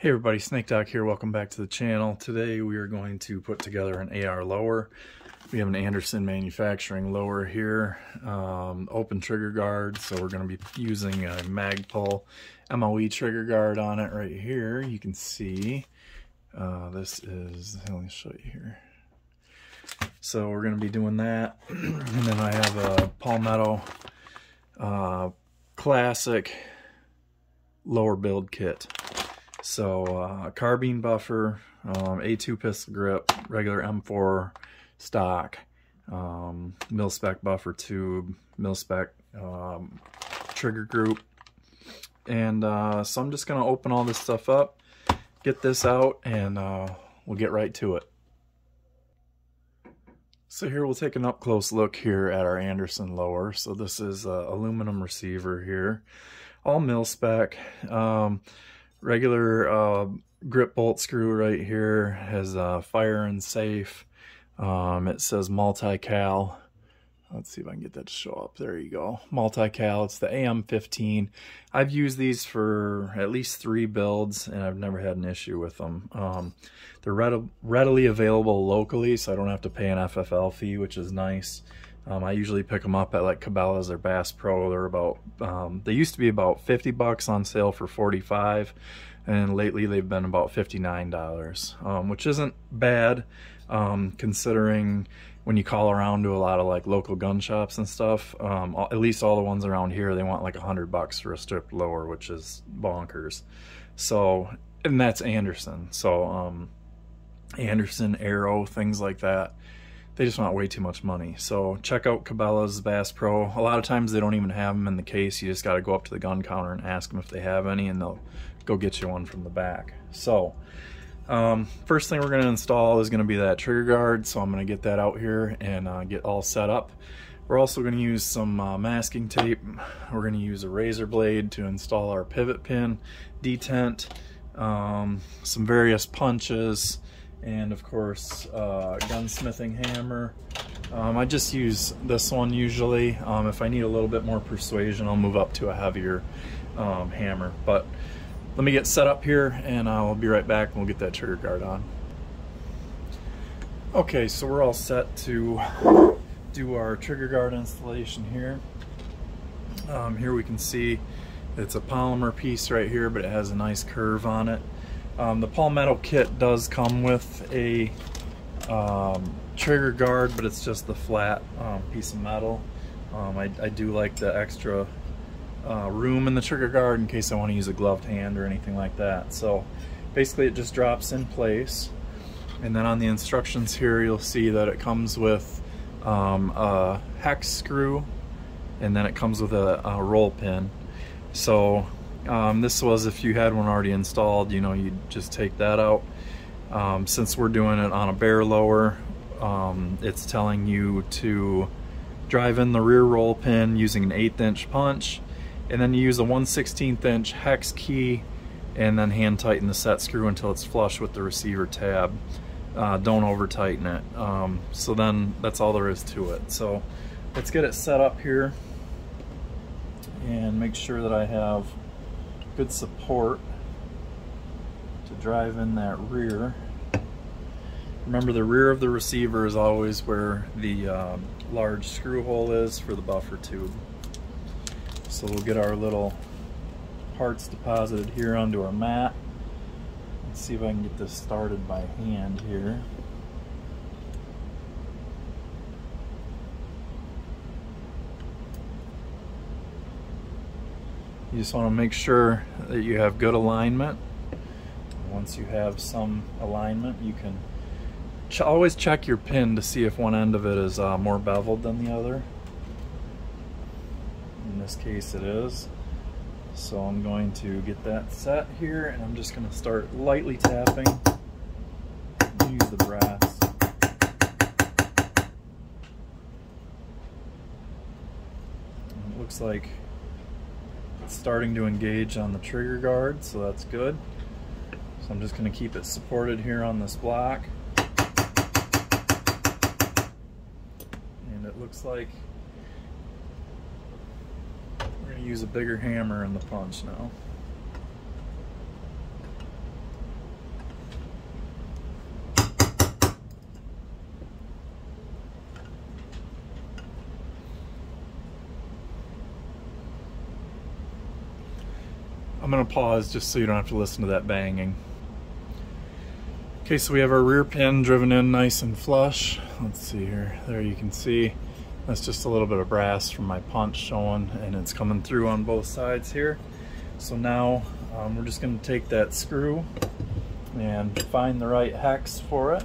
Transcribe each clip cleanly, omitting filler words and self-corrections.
Hey everybody, Snake Doc here. Welcome back to the channel. Today we are going to put together an AR lower. We have an Anderson manufacturing lower here, open trigger guard. So we're going to be using a Magpul MOE trigger guard on it right here. You can see this is, let me show you here. So we're going to be doing that. And then I have a Palmetto classic lower build kit. So a carbine buffer, A2 pistol grip, regular M4 stock, mil-spec buffer tube, mil-spec trigger group. And so I'm just going to open all this stuff up, get this out, and we'll get right to it. So here we'll take an up-close look here at our Anderson lower. So this is an aluminum receiver here, all mil-spec. Regular grip bolt screw right here, has fire and safe. It says multi-cal. Let's see if I can get that to show up. There you go. Multi-cal. It's the AM15. I've used these for at least 3 builds, and I've never had an issue with them. They're readily available locally, so I don't have to pay an FFL fee, which is nice. I usually pick them up at like Cabela's or Bass Pro. They're about, they used to be about 50 bucks on sale for 45, and lately they've been about $59, which isn't bad, considering when you call around to a lot of like local gun shops and stuff. At least all the ones around here, they want like 100 bucks for a stripped lower, which is bonkers. So, and that's Anderson. So, Anderson, Arrow, things like that. They just want way too much money. So check out Cabela's, Bass Pro. A lot of times they don't even have them in the case. You just got to go up to the gun counter and ask them if they have any, and they'll go get you one from the back. So first thing we're going to install is going to be that trigger guard. So I'm going to get that out here and get all set up. We're also going to use some masking tape. We're going to use a razor blade to install our pivot pin, detent, some various punches, and of course gunsmithing hammer. I just use this one usually. If I need a little bit more persuasion, I'll move up to a heavier hammer. But let me get set up here and I'll be right back and we'll get that trigger guard on. Okay, so we're all set to do our trigger guard installation here. Here we can see it's a polymer piece right here, but it has a nice curve on it. The Palmetto kit does come with a trigger guard, but it's just the flat piece of metal. I do like the extra room in the trigger guard in case I want to use a gloved hand or anything like that. So basically it just drops in place, and then on the instructions here you'll see that it comes with a hex screw, and then it comes with a roll pin. So this was, if you had one already installed, you know, you'd just take that out. Since we're doing it on a bare lower, it's telling you to drive in the rear roll pin using an 1/8 inch punch, and then you use a 1/16 inch hex key, and then hand tighten the set screw until it's flush with the receiver tab. Don't over tighten it. So then that's all there is to it. So let's get it set up here and make sure that I have good support to drive in that rear. Remember, the rear of the receiver is always where the large screw hole is for the buffer tube. So we'll get our little parts deposited here onto our mat. Let's see if I can get this started by hand here. You just want to make sure that you have good alignment. Once you have some alignment, you can always check your pin to see if one end of it is more beveled than the other. In this case it is. So I'm going to get that set here, and I'm just going to start lightly tapping. Use the brass. And it looks like it's starting to engage on the trigger guard, so that's good. So I'm just going to keep it supported here on this block. And it looks like we're going to use a bigger hammer in the punch now. gonna pause just so you don't have to listen to that banging. Okay, so we have our rear pin driven in nice and flush. Let's see here. There you can see that's just a little bit of brass from my punch showing, and it's coming through on both sides here. So now we're just going to take that screw and find the right hex for it.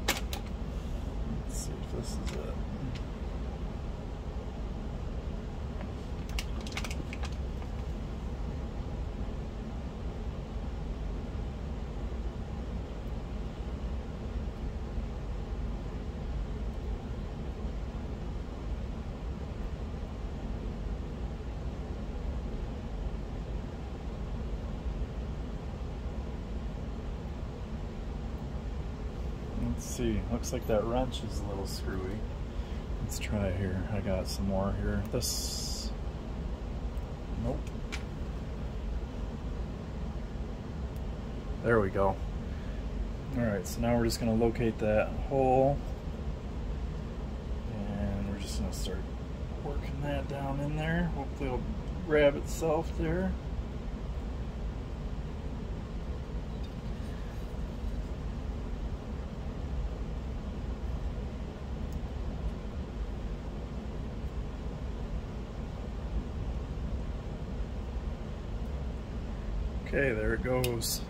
Let's see if this is it. Let's see, looks like that wrench is a little screwy. Let's try it here. I got some more here. This, nope. There we go. Alright, so now we're just going to locate that hole, and we're just going to start working that down in there. Hopefully it'll grab itself there. Okay, there it goes.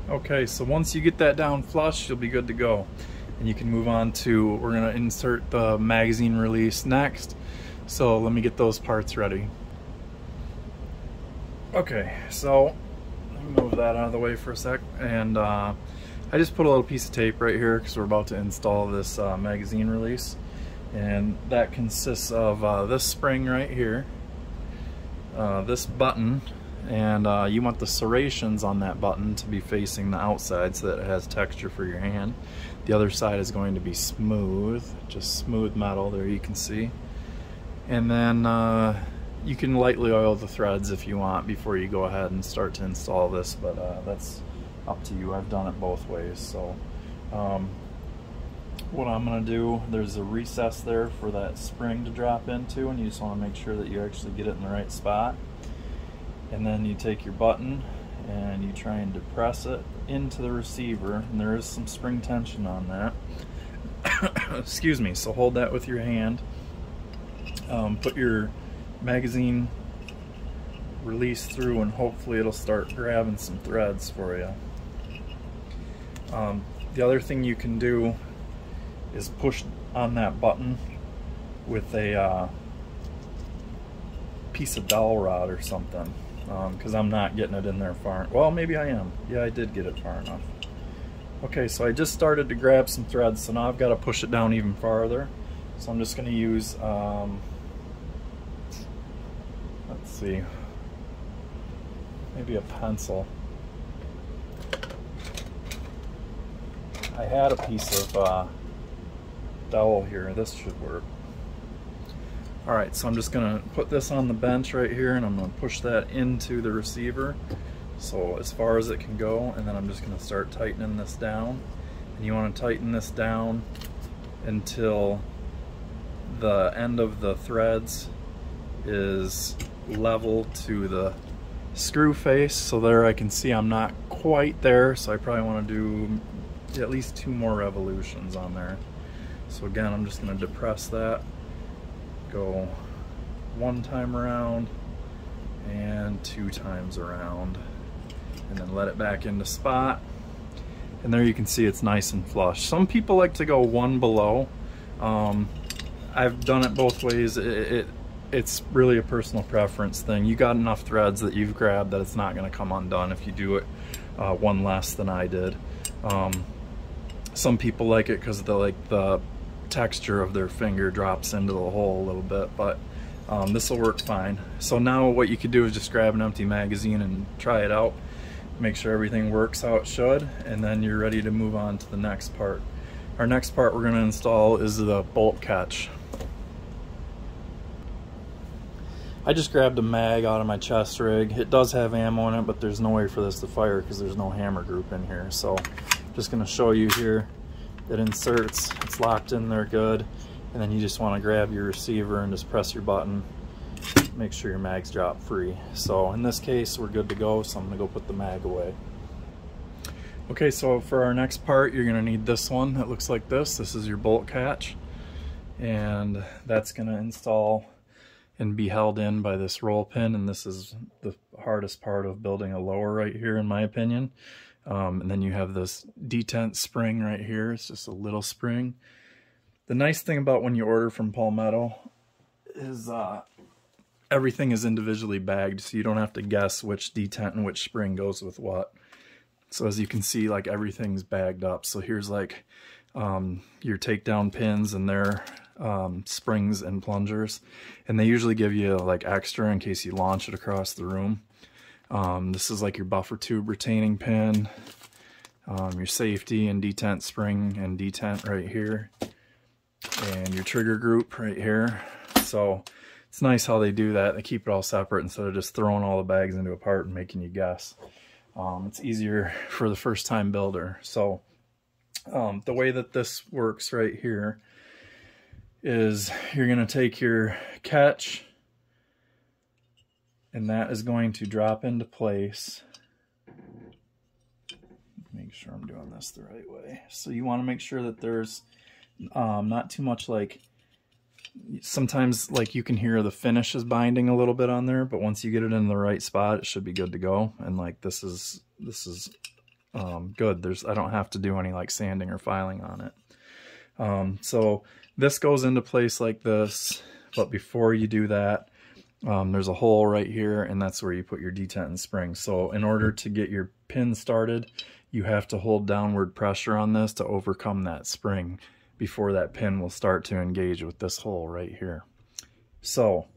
Okay, so once you get that down flush, you'll be good to go. And you can move on to, we're gonna insert the magazine release next. So let me get those parts ready. Okay, so let me move that out of the way for a sec, and I just put a little piece of tape right here because we're about to install this magazine release, and that consists of this spring right here, this button, and you want the serrations on that button to be facing the outside so that it has texture for your hand. The other side is going to be smooth, just smooth metal, there you can see. And then you can lightly oil the threads if you want before you go ahead and start to install this, but that's up to you. I've done it both ways. So what I'm going to do, there's a recess there for that spring to drop into, and you just want to make sure that you actually get it in the right spot. And then you take your button and you try and depress it into the receiver, and there is some spring tension on that. Excuse me, so hold that with your hand. Put your magazine release through, and hopefully it'll start grabbing some threads for you. The other thing you can do is push on that button with a piece of dowel rod or something, because I'm not getting it in there far. Well, maybe I am. Yeah, I did get it far enough. Okay, so I just started to grab some threads, so now I've got to push it down even farther. So I'm just going to use let's see, maybe a pencil. I had a piece of dowel here. This should work. Alright, so I'm just going to put this on the bench right here, and I'm going to push that into the receiver so as far as it can go, and then I'm just going to start tightening this down. And you want to tighten this down until the end of the threads is level to the screw face. So there I can see I'm not quite there, so I probably want to do at least 2 more revolutions on there. So again, I'm just going to depress that, go 1 time around and 2 times around, and then let it back into spot. And there you can see it's nice and flush. Some people like to go 1 below. I've done it both ways. It's really a personal preference thing. You got enough threads that you've grabbed that it's not going to come undone if you do it 1 less than I did. Some people like it because the texture of their finger drops into the hole a little bit, but this will work fine. So now what you could do is just grab an empty magazine and try it out, make sure everything works how it should, and then you're ready to move on to the next part. Our next part we're going to install is the bolt catch. I just grabbed a mag out of my chest rig. It does have ammo in it, but there's no way for this to fire because there's no hammer group in here. So I'm just going to show you here. It inserts, it's locked in there good, and then you just want to grab your receiver and just press your button. Make sure your mag's drop free. So in this case we're good to go, so I'm going to go put the mag away. Okay, so for our next part you're going to need this one that looks like this. This is your bolt catch, and that's going to install and be held in by this roll pin, and this is the hardest part of building a lower right here in my opinion. And then you have this detent spring right here. It's just a little spring. The nice thing about when you order from Palmetto is everything is individually bagged, so you don't have to guess which detent and which spring goes with what. So as you can see, like, everything's bagged up. So here's like your takedown pins and their springs and plungers, and they usually give you like extra in case you launch it across the room. This is like your buffer tube retaining pin, your safety and detent spring and detent right here, and your trigger group right here. So it's nice how they do that. They keep it all separate instead of just throwing all the bags into a part and making you guess. It's easier for the first time builder. So the way that this works right here is you're going to take your catch, and that is going to drop into place. Make sure I'm doing this the right way. So you want to make sure that there's not too much, like, sometimes like you can hear the finish is binding a little bit on there, but once you get it in the right spot it should be good to go. And like this is good. I don't have to do any like sanding or filing on it. So this goes into place like this, but before you do that, there's a hole right here, and that's where you put your detent and spring. So in order to get your pin started, you have to hold downward pressure on this to overcome that spring before that pin will start to engage with this hole right here. So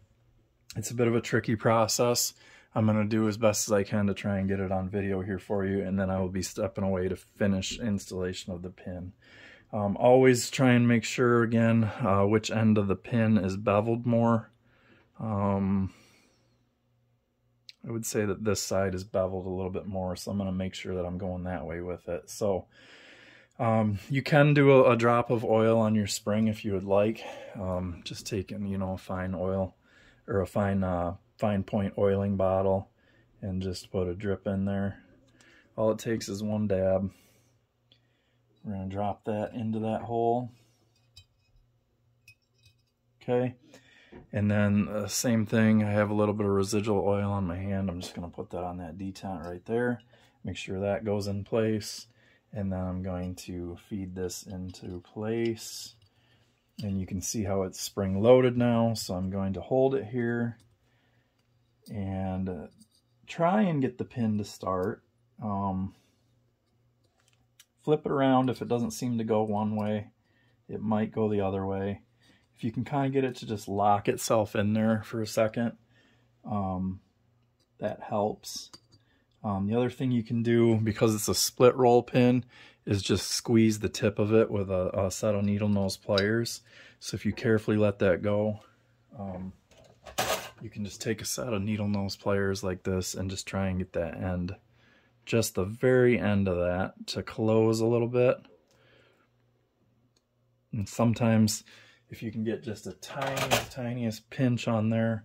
it's a bit of a tricky process. I'm going to do as best as I can to try and get it on video here for you, and then I will be stepping away to finish installation of the pin. Always try and make sure, again, which end of the pin is beveled more. I would say that this side is beveled a little bit more, so I'm going to make sure that I'm going that way with it. So you can do a drop of oil on your spring if you would like. Just taking, you know, a fine oil or a fine point oiling bottle and just put a drip in there. All it takes is one dab. We're going to drop that into that hole. Okay. And then same thing, I have a little bit of residual oil on my hand. I'm just going to put that on that detent right there. Make sure that goes in place. And then I'm going to feed this into place. And you can see how it's spring loaded now. So I'm going to hold it here and try and get the pin to start. Flip it around. If it doesn't seem to go one way, it might go the other way. If you can kind of get it to just lock itself in there for a second, that helps. The other thing you can do, because it's a split roll pin, is just squeeze the tip of it with a set of needle nose pliers. So if you carefully let that go, you can just take a set of needle nose pliers like this and just try and get that end, just the very end of that, to close a little bit. And sometimes if you can get just a tiniest pinch on there,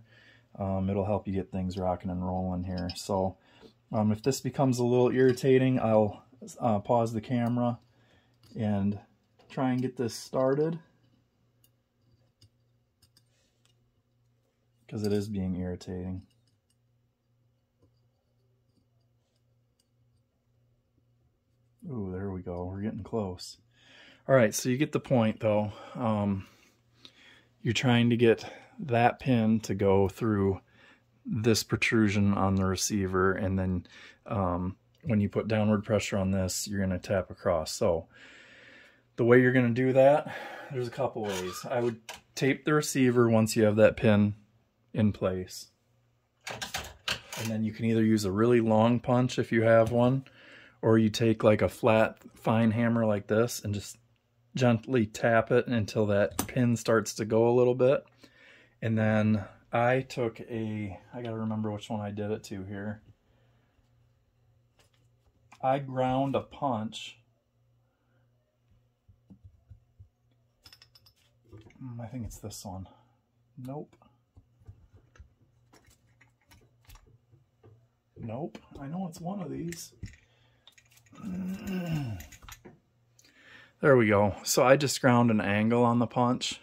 it'll help you get things rocking and rolling here. So if this becomes a little irritating, I'll pause the camera and try and get this started, because it is being irritating. Ooh, there we go. We're getting close. All right, so you get the point, though. You're trying to get that pin to go through this protrusion on the receiver, and then when you put downward pressure on this, you're going to tap across. So the way you're going to do that, there's a couple ways. I would tape the receiver once you have that pin in place, and then you can either use a really long punch if you have one, or you take like a flat fine hammer like this and just gently tap it until that pin starts to go a little bit. And then I took I gotta remember which one I did it to here. I ground a punch. I think it's this one. Nope. Nope. I know it's one of these. There we go. So I just ground an angle on the punch.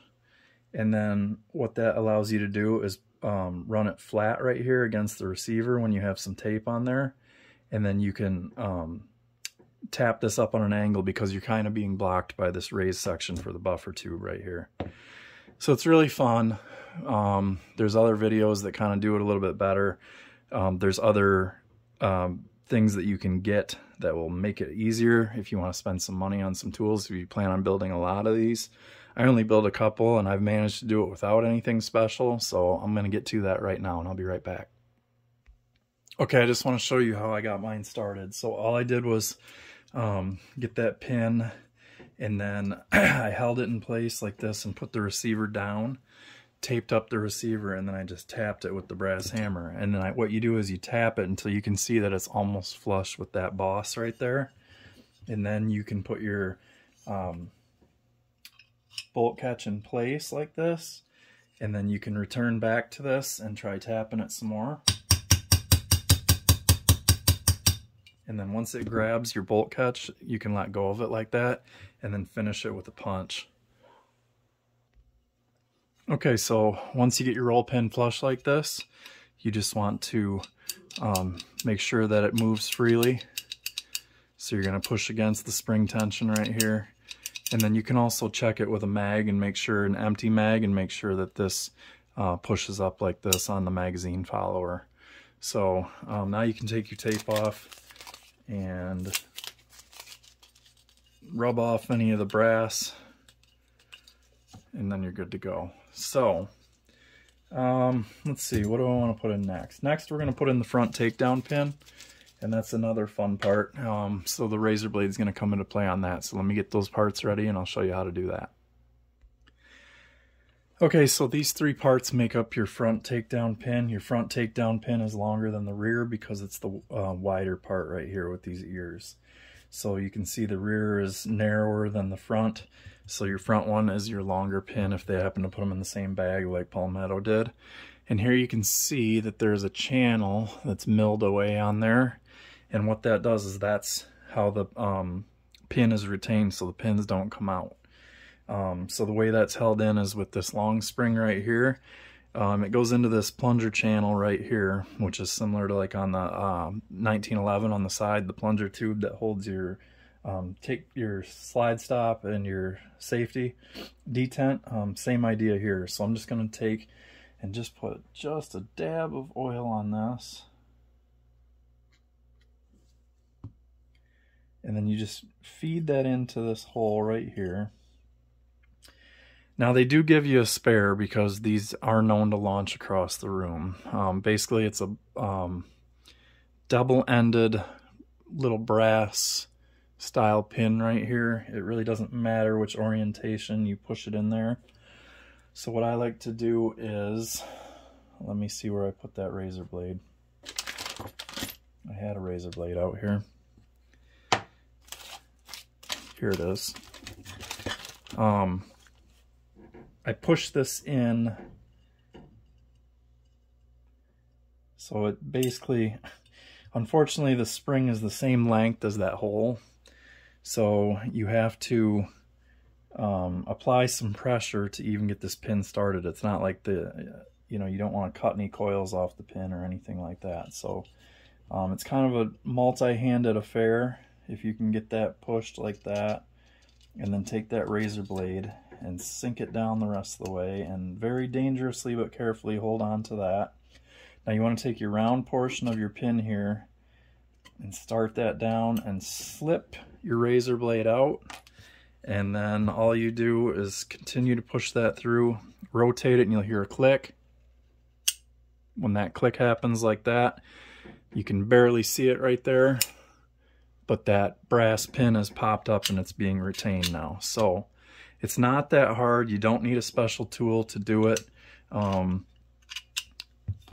And then what that allows you to do is run it flat right here against the receiver when you have some tape on there. And then you can tap this up on an angle because you're kind of being blocked by this raised section for the buffer tube right here. So it's really fun. There's other videos that kind of do it a little bit better. There's other things that you can get that will make it easier if you want to spend some money on some tools, if you plan on building a lot of these. I only build a couple, and I've managed to do it without anything special, so I'm going to get to that right now, and I'll be right back. Okay, I just want to show you how I got mine started. So all I did was get that pin, and then I held it in place like this and put the receiver down, taped up the receiver, and then I just tapped it with the brass hammer. And then what you do is you tap it until you can see that it's almost flush with that boss right there. And then you can put your bolt catch in place like this, and then you can return back to this and try tapping it some more. And then once it grabs your bolt catch, you can let go of it like that and then finish it with a punch. Okay, so once you get your roll pin flush like this, you just want to make sure that it moves freely. So you're going to push against the spring tension right here. And then you can also check it with a mag and make sure, an empty mag, and make sure that this pushes up like this on the magazine follower. So now you can take your tape off and rub off any of the brass, and then you're good to go. So let's see, what do I want to put in next? Next we're going to put in the front takedown pin. And that's another fun part. So the razor blade is going to come into play on that. So let me get those parts ready and I'll show you how to do that. Okay, so these three parts make up your front takedown pin. Your front takedown pin is longer than the rear because it's the wider part right here with these ears. So you can see the rear is narrower than the front. So your front one is your longer pin if they happen to put them in the same bag like Palmetto did. And here you can see that there's a channel that's milled away on there. And what that does is that's how the pin is retained so the pins don't come out. So the way that's held in is with this long spring right here. It goes into this plunger channel right here, which is similar to like on the 1911 on the side, the plunger tube that holds your take your slide stop and your safety detent. Same idea here. So I'm just going to take and just put just a dab of oil on this. And then you just feed that into this hole right here. Now they do give you a spare because these are known to launch across the room. Basically it's a double-ended little brass style pin right here. It really doesn't matter which orientation you push it in there. So what I like to do is, let me see where I put that razor blade. I had a razor blade out here. Here it is. I push this in, so it basically, unfortunately the spring is the same length as that hole, so you have to apply some pressure to even get this pin started. It's not like you don't want to cut any coils off the pin or anything like that. So it's kind of a multi-handed affair. If you can get that pushed like that, and then take that razor blade and sink it down the rest of the way, and very dangerously but carefully hold on to that. Now you want to take your round portion of your pin here and start that down and slip your razor blade out, and then all you do is continue to push that through, rotate it, and you'll hear a click. When that click happens like that, you can barely see it right there, but that brass pin has popped up and it's being retained now. So It's not that hard. You don't need a special tool to do it. You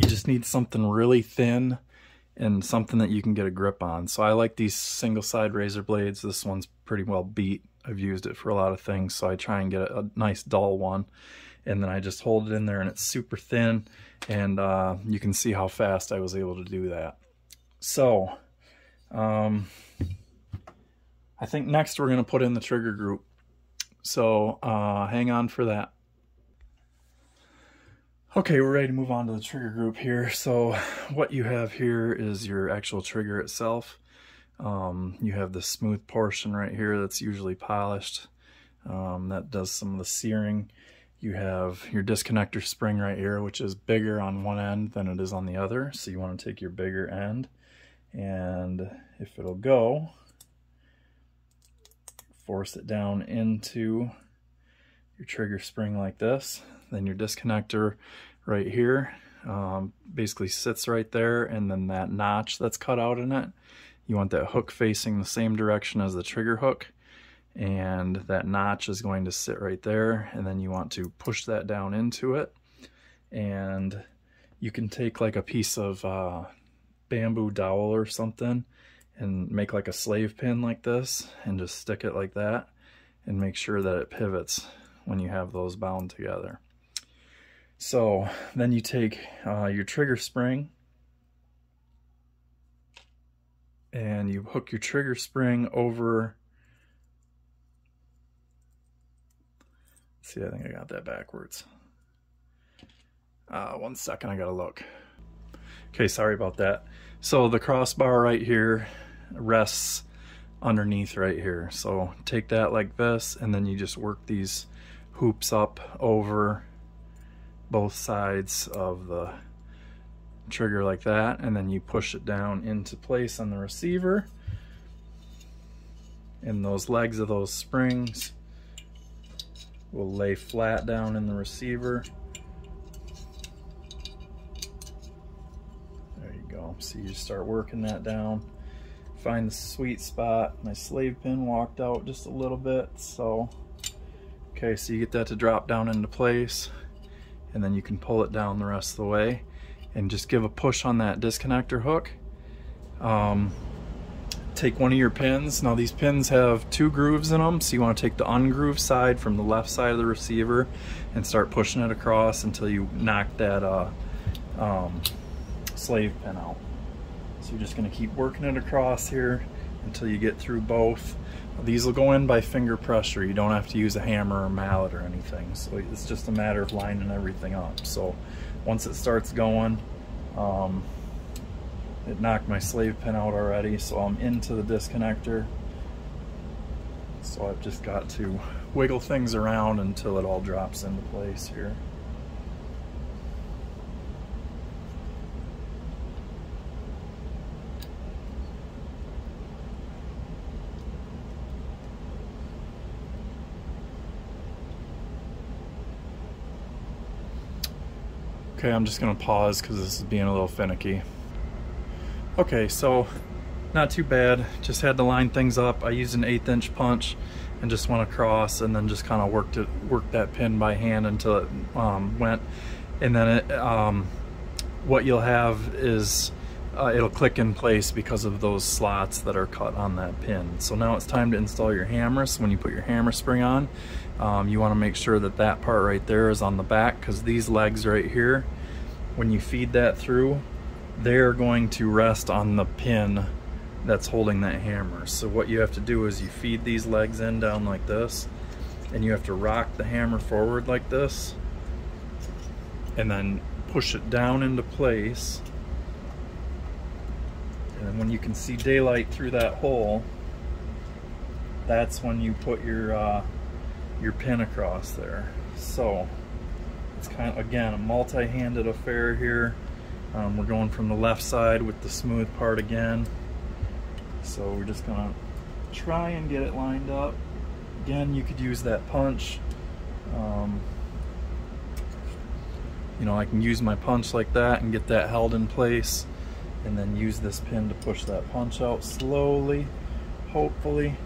just need something really thin and something that you can get a grip on. So I like these single side razor blades. This one's pretty well beat. I've used it for a lot of things, so I try and get a nice dull one. And then I just hold it in there and it's super thin, and you can see how fast I was able to do that. So I think next we're going to put in the trigger group. So hang on for that. Okay, we're ready to move on to the trigger group here. So what you have here is your actual trigger itself. You have the smooth portion right here that's usually polished. That does some of the searing. You have your disconnector spring right here, which is bigger on one end than it is on the other. So you want to take your bigger end, and if it'll go, force it down into your trigger spring like this. Then your disconnector right here basically sits right there, and then that notch that's cut out in it, you want that hook facing the same direction as the trigger hook, and that notch is going to sit right there, and then you want to push that down into it. And you can take like a piece of bamboo dowel or something and make like a slave pin like this and just stick it like that and make sure that it pivots when you have those bound together. So then you take your trigger spring and you hook your trigger spring over. See, I think I got that backwards. One second, I gotta look. Okay, sorry about that. So the crossbar right here rests underneath right here. So take that like this, and then you just work these hoops up over both sides of the trigger like that, and then you push it down into place on the receiver, and those legs of those springs will lay flat down in the receiver. There you go. So you just start working that down, find the sweet spot. My slave pin walked out just a little bit, so okay, so you get that to drop down into place, and then you can pull it down the rest of the way and just give a push on that disconnector hook. Take one of your pins. Now these pins have 2 grooves in them, so you want to take the ungrooved side from the left side of the receiver and start pushing it across until you knock that slave pin out. So you're just going to keep working it across here until you get through both. These will go in by finger pressure. You don't have to use a hammer or mallet or anything. So it's just a matter of lining everything up. So once it starts going, it knocked my slave pin out already, so I'm into the disconnector. So I've just got to wiggle things around until it all drops into place here. Okay, I'm just gonna pause because this is being a little finicky. Okay, so not too bad. Just had to line things up. I used an 1/8 inch punch and just went across, and then just kind of worked that pin by hand until it went. And then what you'll have is it'll click in place because of those slots that are cut on that pin. So now it's time to install your hammer. So when you put your hammer spring on, you want to make sure that that part right there is on the back, because these legs right here, when you feed that through, they're going to rest on the pin that's holding that hammer. So what you have to do is you feed these legs in down like this, and you have to rock the hammer forward like this, and then push it down into place. And then when you can see daylight through that hole, that's when you put your pin across there. So it's kind of, again, a multi-handed affair here. We're going from the left side with the smooth part again. So we're just gonna try and get it lined up. Again, you could use that punch. You know, I can use my punch like that and get that held in place, and then use this pin to push that punch out slowly, hopefully.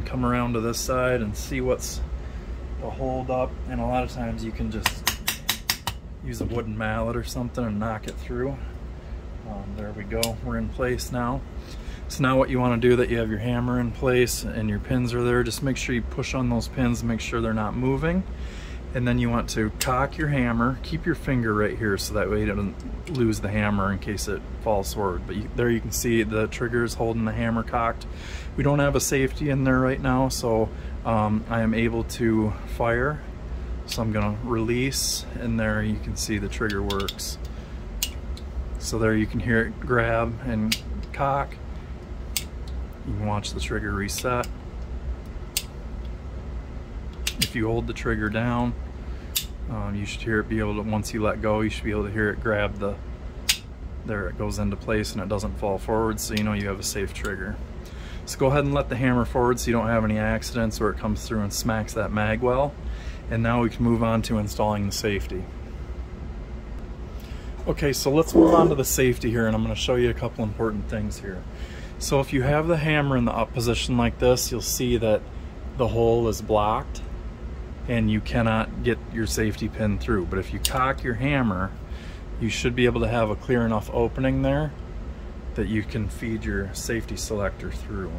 and come around to this side and see what's the hold up. And a lot of times you can just use a wooden mallet or something and knock it through. There we go, we're in place now. So now what you want to do, that you have your hammer in place and your pins are there, just make sure you push on those pins and make sure they're not moving. And then you want to cock your hammer, keep your finger right here so that way you don't lose the hammer in case it falls forward. But there you can see the trigger is holding the hammer cocked. We don't have a safety in there right now, so I am able to fire. So I'm gonna release, and there you can see the trigger works. So there you can hear it grab and cock. You can watch the trigger reset. If you hold the trigger down, you should hear it be able to, once you let go, you should be able to hear it grab the, there it goes into place and it doesn't fall forward, so you know you have a safe trigger. So go ahead and let the hammer forward so you don't have any accidents where it comes through and smacks that mag well. And now we can move on to installing the safety. Okay, so let's move on to the safety here, and I'm going to show you a couple important things here. So if you have the hammer in the up position like this, you'll see that the hole is blocked and you cannot get your safety pin through. But if you cock your hammer, you should be able to have a clear enough opening there that you can feed your safety selector through.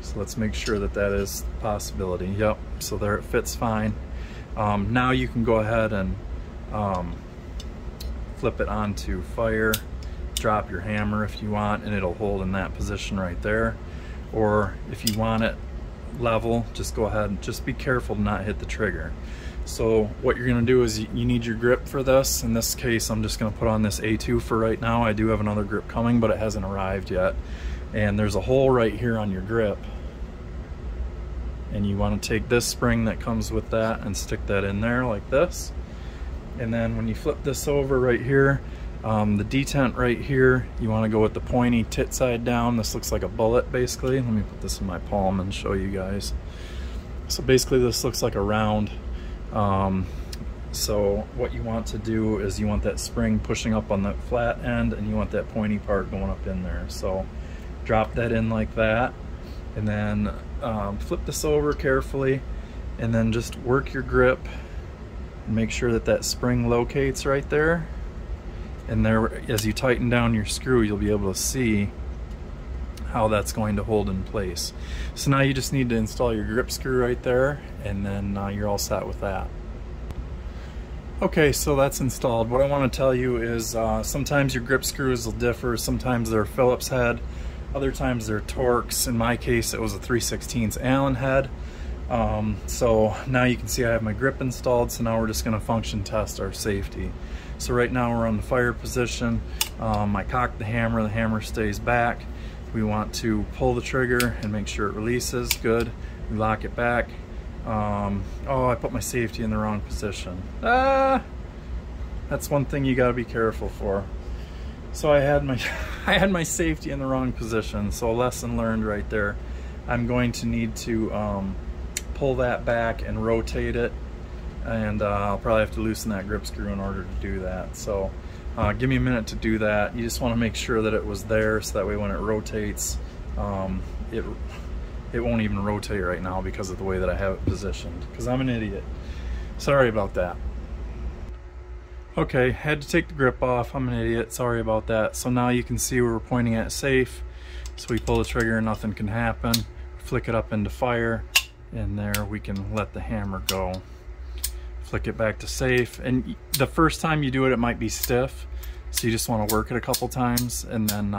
So let's make sure that that is a possibility. Yep, so there it fits fine. Now you can go ahead and flip it onto fire, drop your hammer if you want, and it'll hold in that position right there. Or if you want it level, just go ahead and just be careful to not hit the trigger. So what you're going to do is you need your grip for this. In this case, I'm just going to put on this A2 for right now. I do have another grip coming, but it hasn't arrived yet. And there's a hole right here on your grip, and you want to take this spring that comes with that and stick that in there like this. And then when you flip this over right here, the detent right here, you want to go with the pointy tit side down. This looks like a bullet basically. Let me put this in my palm and show you guys. So basically this looks like a round. So what you want to do is you want that spring pushing up on the flat end, and you want that pointy part going up in there. So drop that in like that, and then flip this over carefully, and then just work your grip and make sure that that spring locates right there. And there, as you tighten down your screw, you'll be able to see how that's going to hold in place. So now you just need to install your grip screw right there, and then you're all set with that. Okay, so that's installed. What I want to tell you is sometimes your grip screws will differ. Sometimes they're Phillips head, other times they're Torx. In my case, it was a 3/16 Allen head. So now you can see I have my grip installed, so now we're just going to function test our safety. So right now we're on the fire position. I cocked the hammer stays back. We want to pull the trigger and make sure it releases. Good. We lock it back. Oh, I put my safety in the wrong position. That's one thing you got to be careful for. So I had my safety in the wrong position. So a lesson learned right there. I'm going to need to pull that back and rotate it, and I'll probably have to loosen that grip screw in order to do that. So give me a minute to do that. You just want to make sure that it was there, so that way when it rotates, it won't even rotate right now because of the way that I have it positioned, because I'm an idiot. Sorry about that. Okay, had to take the grip off. I'm an idiot, sorry about that. So now you can see we're pointing at safe. So we pull the trigger and nothing can happen. Flick it up into fire, and there we can let the hammer go. Flick it back to safe, and the first time you do it, it might be stiff, so you just want to work it a couple times, and then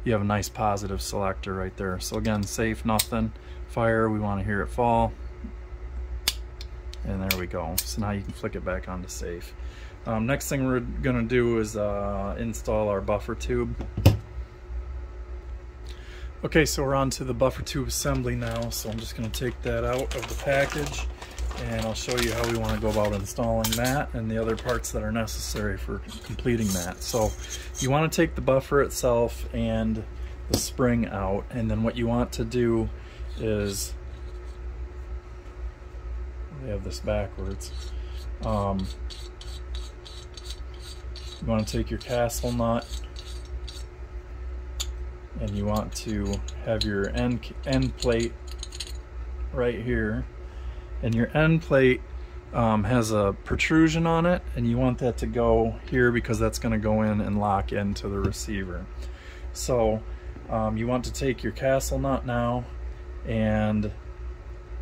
you have a nice positive selector right there. So again, safe, nothing. Fire, we want to hear it fall, and there we go. So now you can flick it back onto safe. Next thing we're going to do is install our buffer tube. Okay, so we're on to the buffer tube assembly now, so I'm just going to take that out of the package, and I'll show you how we want to go about installing that and the other parts that are necessary for completing that. So you want to take the buffer itself and the spring out, and then what you want to do is, we have this backwards, you want to take your castle nut, and you want to have your end plate right here, and your end plate has a protrusion on it, and you want that to go here because that's going to go in and lock into the receiver. So you want to take your castle nut now, and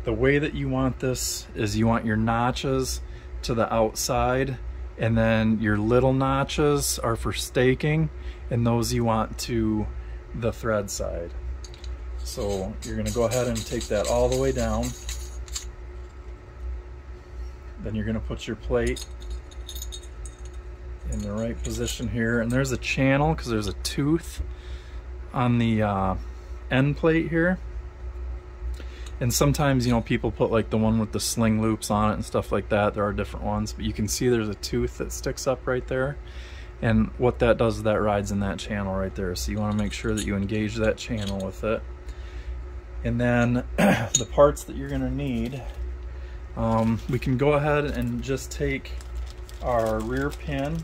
the way that you want this is you want your notches to the outside, and then your little notches are for staking, and those you want to the thread side. So you're going to go ahead and take that all the way down. Then you're going to put your plate in the right position here, and there's a channel because there's a tooth on the end plate here. And sometimes, you know, people put like the one with the sling loops on it and stuff like that. There are different ones, but you can see there's a tooth that sticks up right there. And what that does is that rides in that channel right there. So you want to make sure that you engage that channel with it. And then the parts that you're going to need, we can go ahead and just take our rear pin.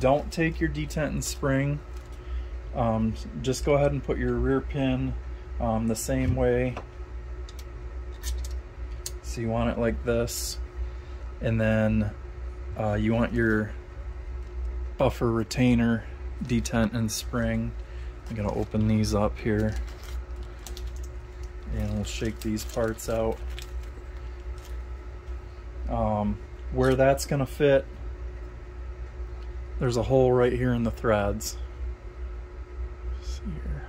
Don't take your detent and spring. Just go ahead and put your rear pin the same way. So you want it like this, and then you want your buffer retainer, detent and spring. I'm gonna open these up here, and we'll shake these parts out. Where that's gonna fit, there's a hole right here in the threads. Let's see here.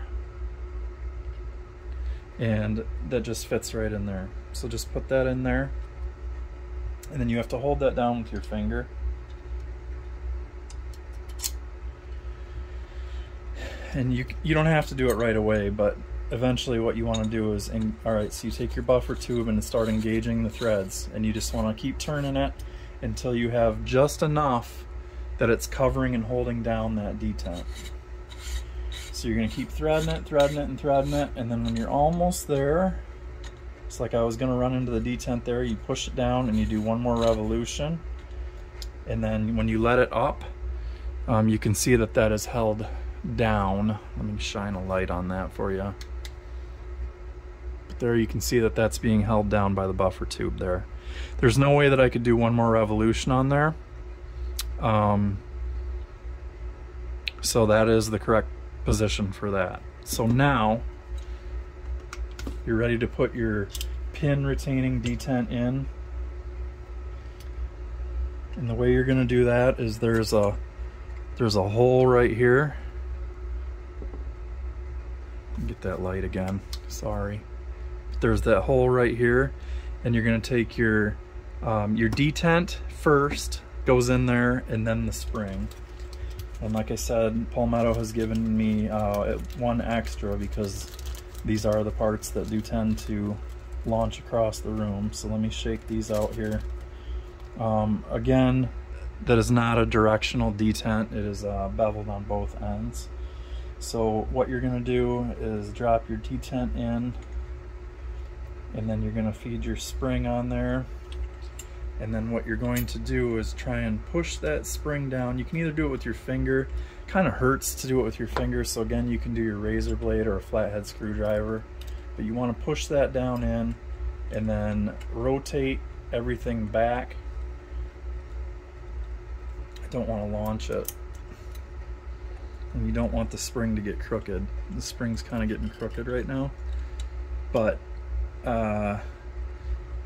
And that just fits right in there. So just put that in there, and then you have to hold that down with your finger. And you don't have to do it right away, but eventually what you want to do is, alright, so you take your buffer tube and start engaging the threads, and you just want to keep turning it until you have just enough that it's covering and holding down that detent. So you're going to keep threading it, and then when you're almost there, it's like I was going to run into the detent there, you push it down and you do one more revolution, and then when you let it up, you can see that that is held down. Let me shine a light on that for you. But there you can see that that's being held down by the buffer tube there. There's no way that I could do one more revolution on there. So that is the correct position for that. So now you're ready to put your pin retaining detent in. And the way you're going to do that is there's a hole right here. Get that light again, sorry. There's that hole right here, and you're going to take your detent first, goes in there, and then the spring. And like I said, Palmetto has given me one extra because these are the parts that do tend to launch across the room. So let me shake these out here. Again, that is not a directional detent. It is beveled on both ends. So what you're going to do is drop your detent in, and then you're going to feed your spring on there. And then what you're going to do is try and push that spring down. You can either do it with your finger. Kind of hurts to do it with your finger, so again, you can do your razor blade or a flathead screwdriver. But you want to push that down in, and then rotate everything back. I don't want to launch it. And you don't want the spring to get crooked. The spring's kind of getting crooked right now. But,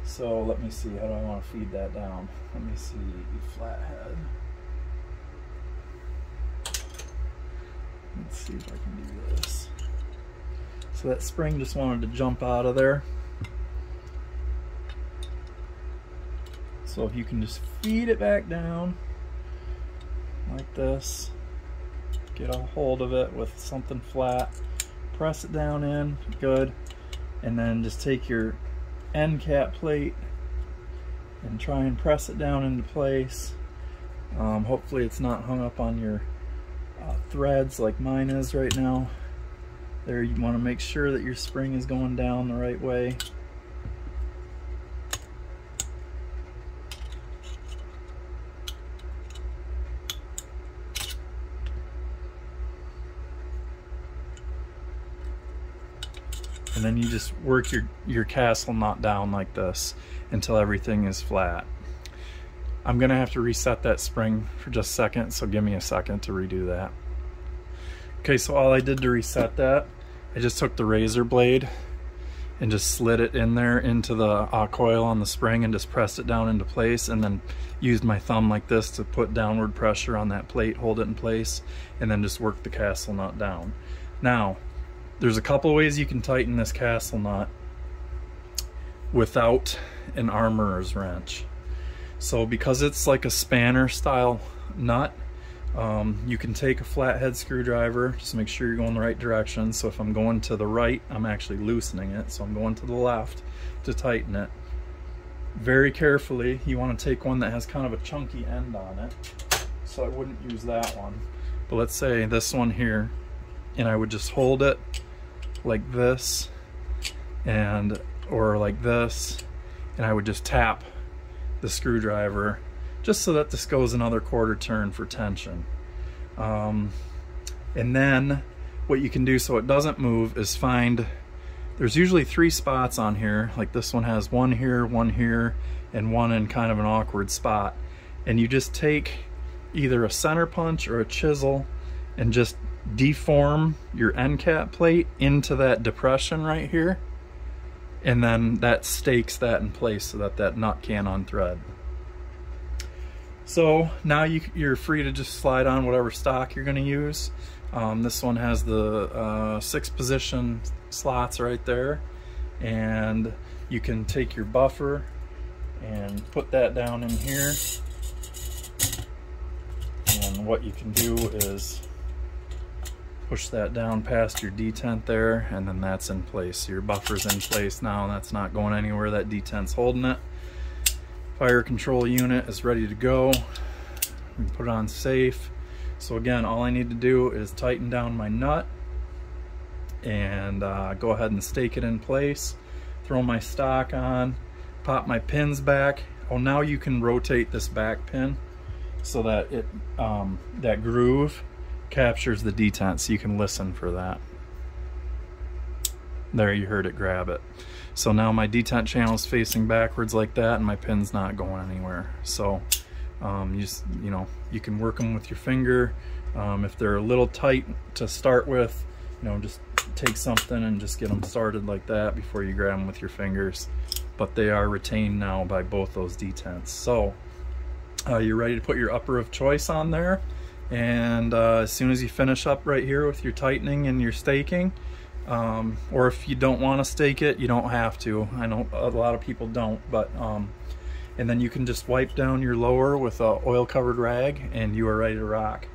so let me see, how do I want to feed that down? Let me see, flathead. Let's see if I can do this. So that spring just wanted to jump out of there. So if you can just feed it back down like this, get a hold of it with something flat, press it down in, good, and then just take your end cap plate and try and press it down into place. Hopefully it's not hung up on your threads like mine is right now. There, you want to make sure that your spring is going down the right way. And and then you just work your castle nut down like this until everything is flat. I'm gonna have to reset that spring for just a second, so give me a second to redo that. Okay, so all I did to reset that, I just took the razor blade and just slid it in there into the coil on the spring and just pressed it down into place, and then used my thumb like this to put downward pressure on that plate, hold it in place, and then just work the castle nut down. Now, there's a couple ways you can tighten this castle nut without an armorer's wrench. So because it's like a spanner style nut, you can take a flathead screwdriver, just make sure you're going the right direction. So if I'm going to the right, I'm actually loosening it. So I'm going to the left to tighten it. Very carefully, you want to take one that has kind of a chunky end on it. So I wouldn't use that one. But let's say this one here, and I would just hold it like this, or like this, and I would just tap the screwdriver just so that this goes another quarter turn for tension. And then what you can do so it doesn't move is find, there's usually 3 spots on here, like this one has one here, and one in kind of an awkward spot. And you just take either a center punch or a chisel and just deform your end cap plate into that depression right here, and then that stakes that in place so that that nut can't unthread. So now you're free to just slide on whatever stock you're going to use. This one has the 6 position slots right there, and you can take your buffer and put that down in here, and what you can do is push that down past your detent there, and then that's in place. So your buffer's in place now, and that's not going anywhere. That detent's holding it. Fire control unit is ready to go. We can put it on safe. So again, all I need to do is tighten down my nut and go ahead and stake it in place, throw my stock on, pop my pins back. Oh, now you can rotate this back pin so that it that groove captures the detent, so you can listen for that. There, you heard it grab it. So now my detent channel is facing backwards like that, and my pin's not going anywhere. So you can work them with your finger. If they're a little tight to start with, just take something and just get them started like that before you grab them with your fingers. But they are retained now by both those detents. So you're ready to put your upper of choice on there. And as soon as you finish up right here with your tightening and your staking, or if you don't want to stake it, you don't have to. I know a lot of people don't, but and then you can just wipe down your lower with a oil covered rag, and you are ready to rock.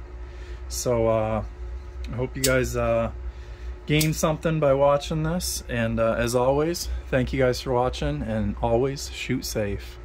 So I hope you guys gained something by watching this, and as always, thank you guys for watching, and always shoot safe.